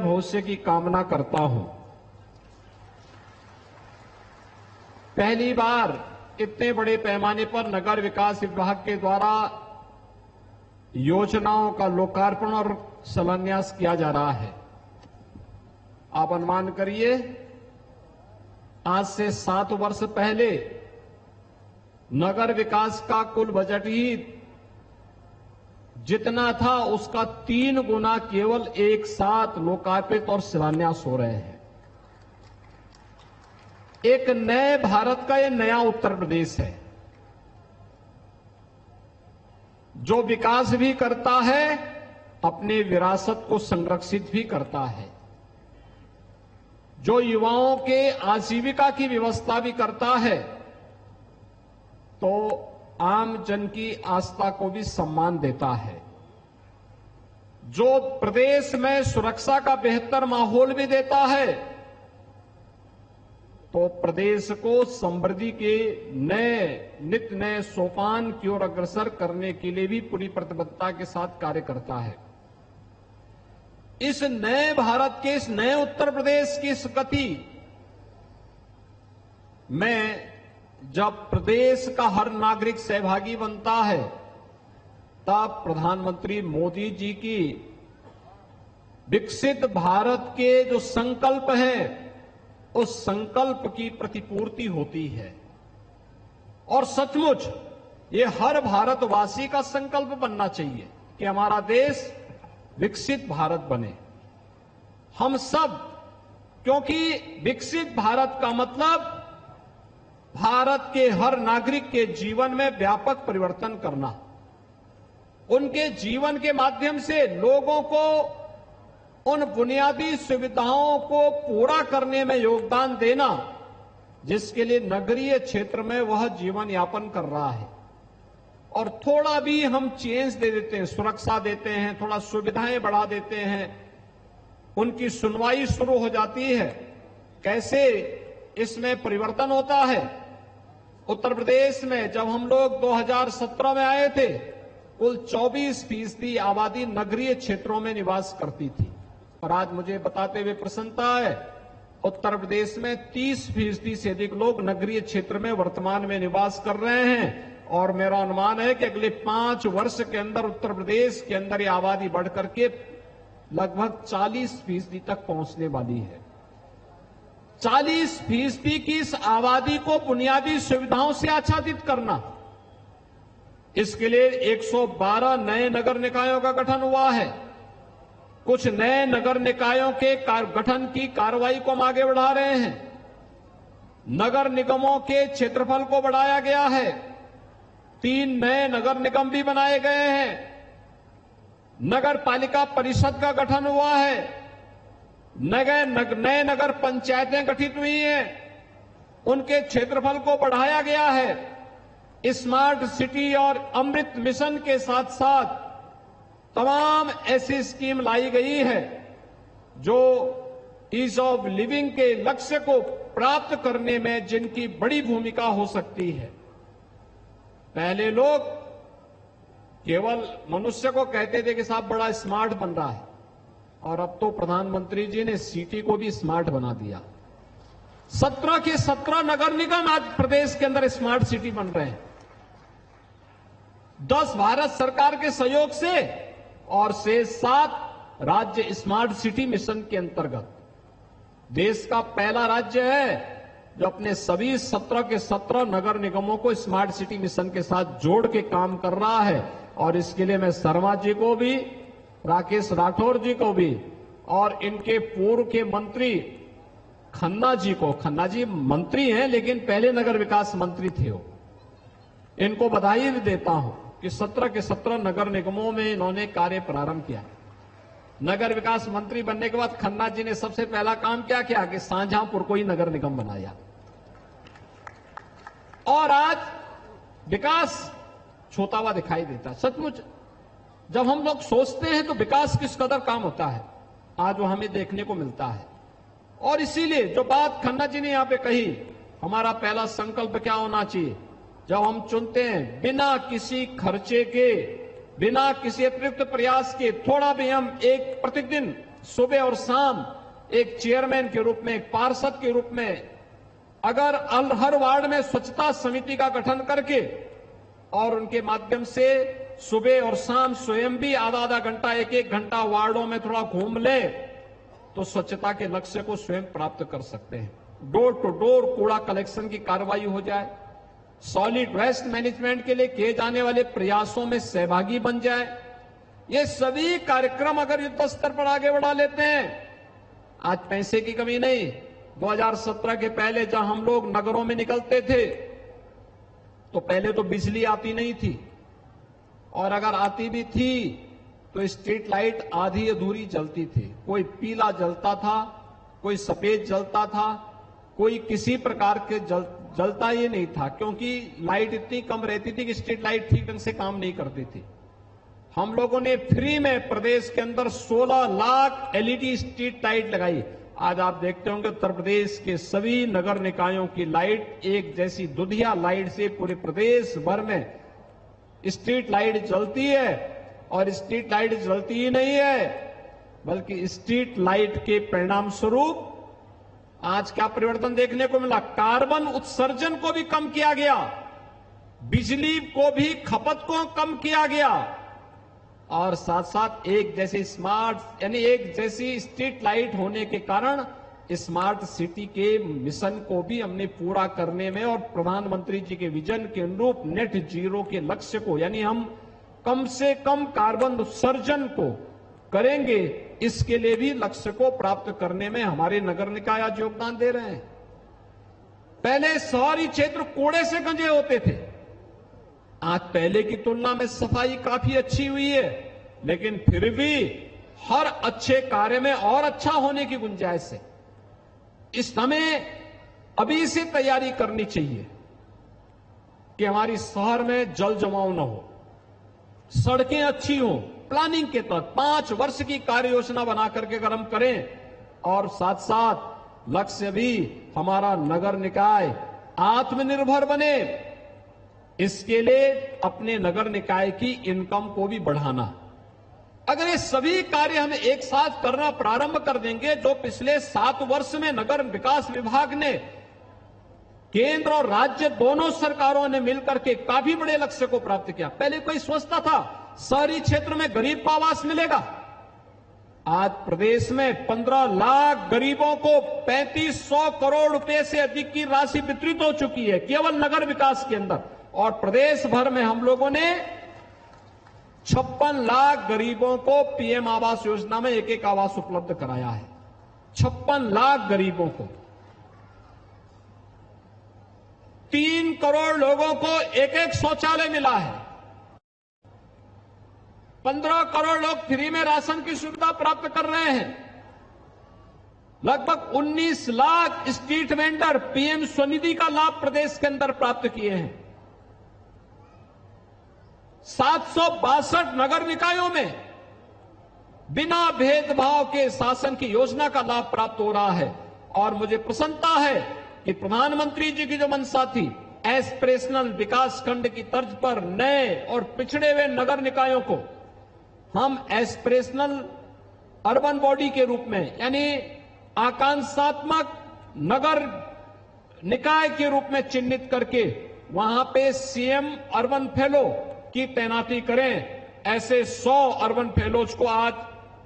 भविष्य की कामना करता हूं। पहली बार इतने बड़े पैमाने पर नगर विकास विभाग के द्वारा योजनाओं का लोकार्पण और शिलान्यास किया जा रहा है। आप अनुमान करिए, आज से 7 वर्ष पहले नगर विकास का कुल बजट ही जितना था उसका 3 गुना केवल एक साथ लोकार्पित और शिलान्यास हो रहे हैं। एक नए भारत का ये नया उत्तर प्रदेश है, जो विकास भी करता है, अपने विरासत को संरक्षित भी करता है, जो युवाओं के आजीविका की व्यवस्था भी करता है, तो आम जन की आस्था को भी सम्मान देता है, जो प्रदेश में सुरक्षा का बेहतर माहौल भी देता है, तो प्रदेश को समृद्धि के नित नए सोपान की ओर अग्रसर करने के लिए भी पूरी प्रतिबद्धता के साथ कार्य करता है। इस नए भारत के, इस नए उत्तर प्रदेश की इस गति में जब प्रदेश का हर नागरिक सहभागी बनता है, तब प्रधानमंत्री मोदी जी की विकसित भारत के जो संकल्प है, उस संकल्प की प्रतिपूर्ति होती है। और सचमुच ये हर भारतवासी का संकल्प बनना चाहिए कि हमारा देश विकसित भारत बने। हम सब, क्योंकि विकसित भारत का मतलब भारत के हर नागरिक के जीवन में व्यापक परिवर्तन करना, उनके जीवन के माध्यम से लोगों को उन बुनियादी सुविधाओं को पूरा करने में योगदान देना जिसके लिए नगरीय क्षेत्र में वह जीवन यापन कर रहा है। और थोड़ा भी हम चेंज दे देते हैं, सुरक्षा देते हैं, थोड़ा सुविधाएं बढ़ा देते हैं, उनकी सुनवाई शुरू हो जाती है। कैसे इसमें परिवर्तन होता है? उत्तर प्रदेश में जब हम लोग 2017 में आए थे, कुल 24% आबादी नगरीय क्षेत्रों में निवास करती थी, और आज मुझे बताते हुए प्रसन्नता है, उत्तर प्रदेश में 30% से अधिक लोग नगरीय क्षेत्र में वर्तमान में निवास कर रहे हैं। और मेरा अनुमान है कि अगले 5 वर्ष के अंदर उत्तर प्रदेश के अंदर ये आबादी बढ़कर के लगभग 40% तक पहुंचने वाली है। 40% की इस आबादी को बुनियादी सुविधाओं से आच्छादित करना, इसके लिए 112 नए नगर निकायों का गठन हुआ है। कुछ नए नगर निकायों के गठन की कार्रवाई को हम आगे बढ़ा रहे हैं। नगर निगमों के क्षेत्रफल को बढ़ाया गया है। 3 नए नगर निगम भी बनाए गए हैं। नगर पालिका परिषद का गठन हुआ है। नए नगर पंचायतें गठित हुई हैं, उनके क्षेत्रफल को बढ़ाया गया है। स्मार्ट सिटी और अमृत मिशन के साथ साथ तमाम ऐसी स्कीम लाई गई है जो ईज ऑफ लिविंग के लक्ष्य को प्राप्त करने में जिनकी बड़ी भूमिका हो सकती है। पहले लोग केवल मनुष्य को कहते थे कि साहब बड़ा स्मार्ट बन रहा है, और अब तो प्रधानमंत्री जी ने सिटी को भी स्मार्ट बना दिया। 17 के 17 नगर निगम आज प्रदेश के अंदर स्मार्ट सिटी बन रहे हैं। 10 भारत सरकार के सहयोग से और से 7 राज्य स्मार्ट सिटी मिशन के अंतर्गत देश का पहला राज्य है जो अपने सभी 17 के 17 नगर निगमों को स्मार्ट सिटी मिशन के साथ जोड़ के काम कर रहा है। और इसके लिए मैं शर्मा जी को भी, राकेश राठौर जी को भी, और इनके पूर्व के मंत्री खन्ना जी को, खन्ना जी मंत्री हैं लेकिन पहले नगर विकास मंत्री थे वो, इनको बधाई भी देता हूं कि 17 के 17 नगर निगमों में इन्होंने कार्य प्रारंभ किया। नगर विकास मंत्री बनने के बाद खन्ना जी ने सबसे पहला काम क्या किया कि शाहजहांपुर को ही नगर निगम बनाया। और आज विकास छोटा हुआ दिखाई देता है। सचमुच जब हम लोग सोचते हैं तो विकास किस कदर काम होता है, आज वो हमें देखने को मिलता है। और इसीलिए जो बात खन्ना जी ने यहां पे कही, हमारा पहला संकल्प क्या होना चाहिए जब हम चुनते हैं, बिना किसी खर्चे के, बिना किसी अतिरिक्त प्रयास के, थोड़ा भी हम एक प्रतिदिन सुबह और शाम एक चेयरमैन के रूप में, एक पार्षद के रूप में अगर हर वार्ड में स्वच्छता समिति का गठन करके और उनके माध्यम से सुबह और शाम स्वयं भी आधा आधा घंटा, एक एक घंटा वार्डों में थोड़ा घूम ले तो स्वच्छता के लक्ष्य को स्वयं प्राप्त कर सकते हैं। डोर टू डोर कूड़ा कलेक्शन की कार्रवाई हो जाए, सॉलिड वेस्ट मैनेजमेंट के लिए किए जाने वाले प्रयासों में सहभागी बन जाए। ये सभी कार्यक्रम अगर युद्ध स्तर पर आगे बढ़ा लेते हैं, आज पैसे की कमी नहीं। 2017 के पहले जब हम लोग नगरों में निकलते थे तो पहले तो बिजली आती नहीं थी, और अगर आती भी थी तो स्ट्रीट लाइट आधी अधूरी जलती थी। कोई पीला जलता था, कोई सफेद जलता था, कोई किसी प्रकार के जलता ही नहीं था, क्योंकि लाइट इतनी कम रहती थी कि स्ट्रीट लाइट ठीक ढंग से काम नहीं करती थी। हम लोगों ने फ्री में प्रदेश के अंदर 16 लाख एलईडी स्ट्रीट लाइट लगाई। आज आप देखते होंगे उत्तर प्रदेश के सभी नगर निकायों की लाइट एक जैसी दुधिया लाइट से पूरे प्रदेश भर में स्ट्रीट लाइट जलती है। और स्ट्रीट लाइट जलती ही नहीं है, बल्कि स्ट्रीट लाइट के परिणाम स्वरूप आज क्या परिवर्तन देखने को मिला। कार्बन उत्सर्जन को भी कम किया गया, बिजली को भी खपत को कम किया गया, और साथ साथ एक जैसी स्मार्ट यानी एक जैसी स्ट्रीट लाइट होने के कारण स्मार्ट सिटी के मिशन को भी हमने पूरा करने में और प्रधानमंत्री जी के विजन के अनुरूप नेट जीरो के लक्ष्य को, यानी हम कम से कम कार्बन उत्सर्जन को करेंगे, इसके लिए भी लक्ष्य को प्राप्त करने में हमारे नगर निकाय आज योगदान दे रहे हैं। पहले शहरी क्षेत्र कूड़े से गंजे होते थे, आज पहले की तुलना में सफाई काफी अच्छी हुई है, लेकिन फिर भी हर अच्छे कार्य में और अच्छा होने की गुंजाइश है। इस हमें अभी से तैयारी करनी चाहिए कि हमारी शहर में जल जमाव न हो, सड़कें अच्छी हो। प्लानिंग के तहत 5 वर्ष की कार्य योजना बना करके अगर हम करें, और साथ साथ लक्ष्य भी हमारा नगर निकाय आत्मनिर्भर बने, इसके लिए अपने नगर निकाय की इनकम को भी बढ़ाना। अगर ये सभी कार्य हम एक साथ करना प्रारंभ कर देंगे, जो पिछले 7 वर्ष में नगर विकास विभाग ने, केंद्र और राज्य दोनों सरकारों ने मिलकर के काफी बड़े लक्ष्य को प्राप्त किया। पहले कोई सोचता था शहरी क्षेत्र में गरीब को आवास मिलेगा, आज प्रदेश में 15 लाख गरीबों को 3500 करोड़ रुपए से अधिक की राशि वितरित हो चुकी है केवल नगर विकास के अंदर। और प्रदेश भर में हम लोगों ने 56 लाख गरीबों को पीएम आवास योजना में एक एक आवास उपलब्ध कराया है। 56 लाख गरीबों को, 3 करोड़ लोगों को एक एक शौचालय मिला है, 15 करोड़ लोग फ्री में राशन की सुविधा प्राप्त कर रहे हैं, लगभग 19 lakh street vendor PM Svanidhi का लाभ प्रदेश के अंदर प्राप्त किए हैं। 762 नगर निकायों में बिना भेदभाव के शासन की योजना का लाभ प्राप्त हो रहा है। और मुझे प्रसन्नता है कि प्रधानमंत्री जी की जो मंशा थी, एस्पिरेशनल विकास खंड की तर्ज पर नए और पिछड़े हुए नगर निकायों को हम एस्पिरेशनल अर्बन बॉडी के रूप में, यानी आकांक्षात्मक नगर निकाय के रूप में चिन्हित करके वहां पे सीएम अर्बन फेलो की तैनाती करें। ऐसे 100 अर्बन फेलोज को आज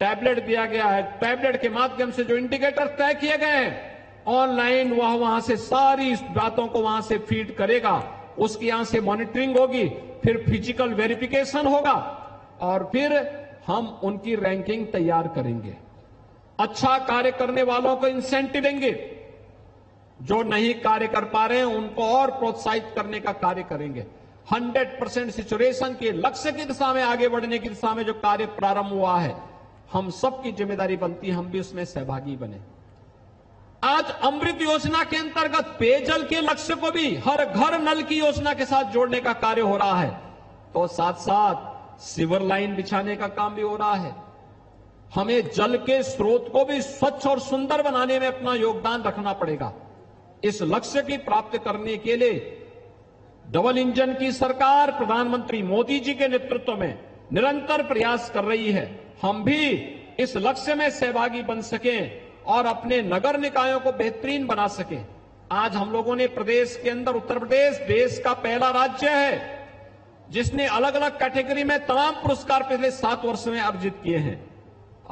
टैबलेट दिया गया है। टैबलेट के माध्यम से जो इंडिकेटर तय किए गए हैं, ऑनलाइन वह वहां से सारी बातों को वहां से फीड करेगा, उसकी यहां से मॉनिटरिंग होगी, फिर फिजिकल वेरिफिकेशन होगा, और फिर हम उनकी रैंकिंग तैयार करेंगे। अच्छा कार्य करने वालों को इंसेंटिव देंगे, जो नहीं कार्य कर पा रहे हैं उनको और प्रोत्साहित करने का कार्य करेंगे। 100% सिचुएशन के लक्ष्य की दिशा में आगे बढ़ने की दिशा में जो कार्य प्रारंभ हुआ है, हम सबकी जिम्मेदारी बनती है हम भी उसमें सहभागी बने। आज अमृत योजना के अंतर्गत पेयजल के लक्ष्य को भी हर घर नल की योजना के साथ जोड़ने का कार्य हो रहा है, तो साथ साथ सीवर लाइन बिछाने का काम भी हो रहा है। हमें जल के स्रोत को भी स्वच्छ और सुंदर बनाने में अपना योगदान रखना पड़ेगा। इस लक्ष्य की प्राप्ति करने के लिए डबल इंजन की सरकार प्रधानमंत्री मोदी जी के नेतृत्व में निरंतर प्रयास कर रही है। हम भी इस लक्ष्य में सहभागी बन सकें और अपने नगर निकायों को बेहतरीन बना सकें। आज हम लोगों ने प्रदेश के अंदर उत्तर प्रदेश देश का पहला राज्य है जिसने अलग अलग कैटेगरी में तमाम पुरस्कार पिछले 7 वर्ष में अर्जित किए हैं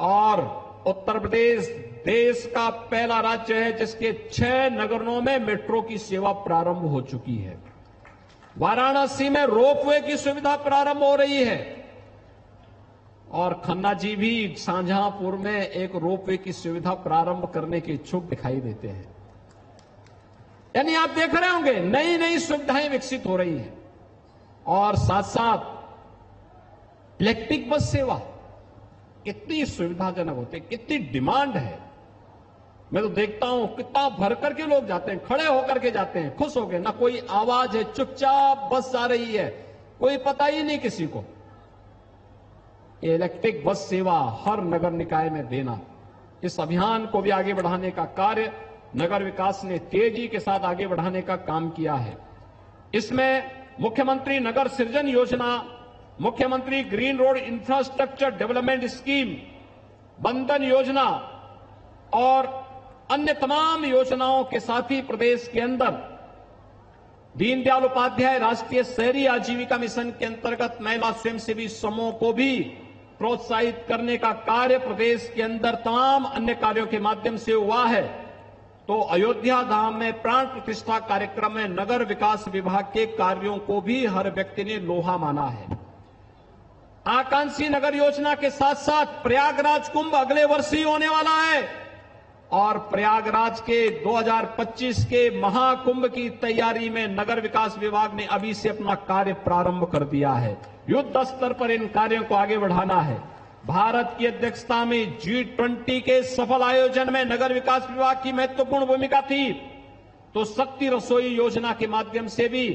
और उत्तर प्रदेश देश का पहला राज्य है जिसके 6 नगरों में मेट्रो की सेवा प्रारंभ हो चुकी है। वाराणसी में रोपवे की सुविधा प्रारंभ हो रही है और खन्ना जी भी शाहजहांपुर में एक रोपवे की सुविधा प्रारंभ करने के इच्छुक दिखाई देते हैं। यानी आप देख रहे होंगे नई नई सुविधाएं विकसित हो रही हैं और साथ साथ इलेक्ट्रिक बस सेवा कितनी सुविधाजनक होती है, कितनी डिमांड है। मैं तो देखता हूं कितना भर करके लोग जाते हैं, खड़े होकर के जाते हैं, खुश हो गए, ना कोई आवाज है, चुपचाप बस जा रही है, कोई पता ही नहीं किसी को। ये इलेक्ट्रिक बस सेवा हर नगर निकाय में देना, इस अभियान को भी आगे बढ़ाने का कार्य नगर विकास ने तेजी के साथ आगे बढ़ाने का काम किया है। इसमें मुख्यमंत्री नगर सृजन योजना, मुख्यमंत्री green road infrastructure development scheme, बंधन योजना और अन्य तमाम योजनाओं के साथ ही प्रदेश के अंदर दीनदयाल उपाध्याय राष्ट्रीय शहरी आजीविका मिशन के अंतर्गत महिला स्वयंसेवी समूह को भी प्रोत्साहित करने का कार्य प्रदेश के अंदर तमाम अन्य कार्यों के माध्यम से हुआ है। तो अयोध्या धाम में प्राण प्रतिष्ठा कार्यक्रम में नगर विकास विभाग के कार्यों को भी हर व्यक्ति ने लोहा माना है। आकांक्षी नगर योजना के साथ साथ प्रयागराज कुंभ अगले वर्ष ही होने वाला है और प्रयागराज के 2025 के महाकुंभ की तैयारी में नगर विकास विभाग ने अभी से अपना कार्य प्रारंभ कर दिया है। युद्ध स्तर पर इन कार्यों को आगे बढ़ाना है। भारत की अध्यक्षता में G20 के सफल आयोजन में नगर विकास विभाग की महत्वपूर्ण भूमिका थी। तो शक्ति रसोई योजना के माध्यम से भी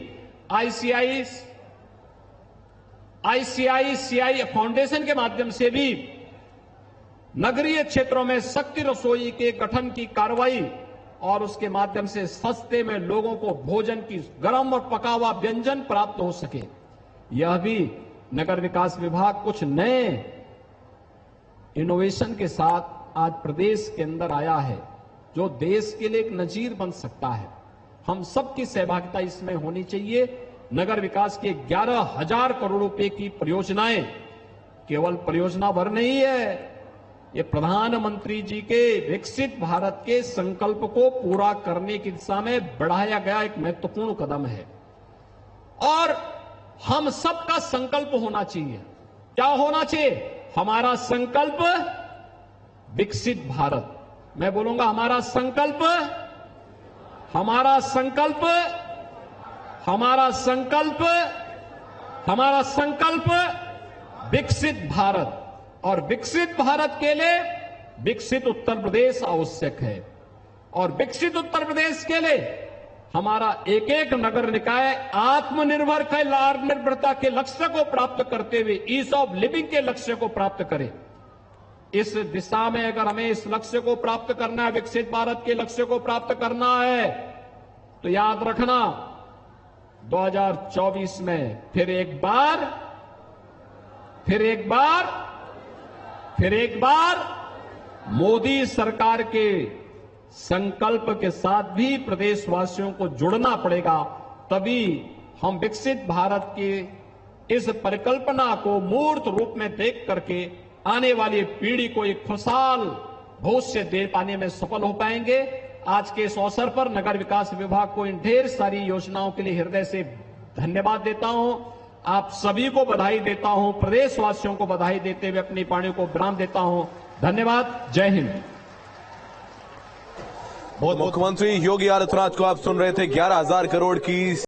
ICICI फाउंडेशन के माध्यम से भी नगरीय क्षेत्रों में शक्ति रसोई के गठन की कार्रवाई और उसके माध्यम से सस्ते में लोगों को भोजन की गर्म और पका हुआ व्यंजन प्राप्त हो सके। यह भी नगर विकास विभाग कुछ नए इनोवेशन के साथ आज प्रदेश के अंदर आया है जो देश के लिए एक नजीर बन सकता है। हम सबकी सहभागिता इसमें होनी चाहिए। नगर विकास के 11,000 करोड़ रुपए की परियोजनाएं केवल परियोजना भर नहीं है, ये प्रधानमंत्री जी के विकसित भारत के संकल्प को पूरा करने की दिशा में बढ़ाया गया एक महत्वपूर्ण कदम है और हम सबका संकल्प होना चाहिए। क्या होना चाहिए? हमारा संकल्प विकसित भारत। मैं बोलूंगा हमारा संकल्प, हमारा संकल्प, हमारा संकल्प, हमारा संकल्प विकसित भारत। और विकसित भारत के लिए विकसित उत्तर प्रदेश आवश्यक है और विकसित उत्तर प्रदेश के लिए हमारा एक एक नगर निकाय आत्मनिर्भरता के लक्ष्य को प्राप्त करते हुए ईज ऑफ लिविंग के लक्ष्य को प्राप्त करे। इस दिशा में अगर हमें इस लक्ष्य को प्राप्त करना है, विकसित भारत के लक्ष्य को प्राप्त करना है, तो याद रखना 2024 में फिर एक बार मोदी सरकार के संकल्प के साथ भी प्रदेशवासियों को जुड़ना पड़ेगा। तभी हम विकसित भारत की इस परिकल्पना को मूर्त रूप में देख करके आने वाली पीढ़ी को एक खुशहाल भविष्य दे पाने में सफल हो पाएंगे। आज के इस अवसर पर नगर विकास विभाग को इन ढेर सारी योजनाओं के लिए हृदय से धन्यवाद देता हूं। आप सभी को बधाई देता हूं, प्रदेशवासियों को बधाई देते हुए अपनी वाणी को विराम देता हूं। धन्यवाद। जय हिंद। मुख्यमंत्री योगी आदित्यनाथ को आप सुन रहे थे। 11,000 करोड़ की